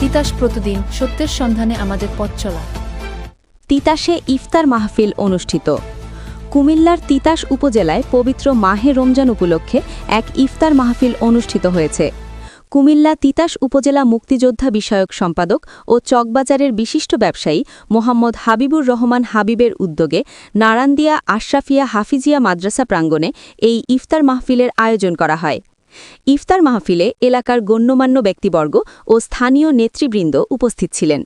তিতাস প্রতিদিন সত্যের সন্ধানে আমাদের পথ চলা। তিতাসে ইফতার মাহফিল অনুষ্ঠিত। কুমিল্লার তিতাস উপজেলায় পবিত্র মাহে রমজান উপলক্ষে এক ইফতার মাহফিল অনুষ্ঠিত হয়েছে। কুমিল্লা তিতাস উপজেলা মুক্তিযোদ্ধা বিষয়ক সম্পাদক ও চকবাজারের বিশিষ্ট ব্যবসায়ী মোহাম্মদ হাবিবুর রহমান হাবিবের উদ্যোগে নারান্দিয়া আশরাফিয়া হাফিজিয়া মাদ্রাসা প্রাঙ্গণে এই ইফতার মাহফিলের আয়োজন করা হয়। ইফতার মাহফিলে এলাকার গণ্যমান্য ব্যক্তিবর্গ ও স্থানীয় নেতৃবৃন্দ উপস্থিত ছিলেন।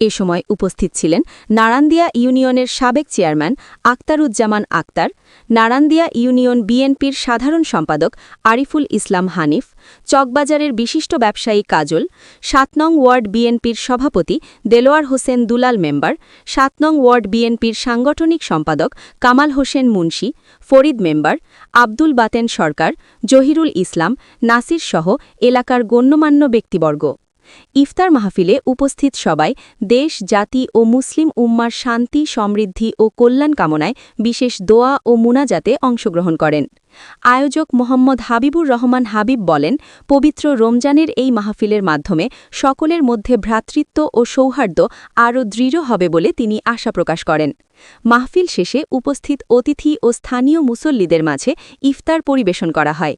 এ সময় উপস্থিত ছিলেন নারান্দিয়া ইউনিয়নের সাবেক চেয়ারম্যান আক্তারুজ্জামান আক্তার, নারান্দিয়া ইউনিয়ন বিএনপির সাধারণ সম্পাদক আরিফুল ইসলাম হানিফ, চকবাজারের বিশিষ্ট ব্যবসায়ী কাজল, ৭ নং ওয়ার্ড বিএনপির সভাপতি দেলোয়ার হোসেন দুলাল মেম্বার, ৭ নং ওয়ার্ড বিএনপির সাংগঠনিক সম্পাদক কামাল হোসেন মুন্সি, ফরিদ মেম্বার, আব্দুল বাতেন সরকার, জহিরুল ইসলাম, নাসির সহ এলাকার গণ্যমান্য ব্যক্তিবর্গ। ইফতার মাহফিলে উপস্থিত সবাই দেশ, জাতি ও মুসলিম উম্মার শান্তি, সমৃদ্ধি ও কল্যাণ কামনায় বিশেষ দোয়া ও মুনাজাতে অংশগ্রহণ করেন। আয়োজক মোহাম্মদ হাবিবুর রহমান হাবিব বলেন, পবিত্র রমজানের এই মাহফিলের মাধ্যমে সকলের মধ্যে ভ্রাতৃত্ব ও সৌহার্দ্য আরও দৃঢ় হবে বলে তিনি আশা প্রকাশ করেন। মাহফিল শেষে উপস্থিত অতিথি ও স্থানীয় মুসল্লিদের মাঝে ইফতার পরিবেশন করা হয়।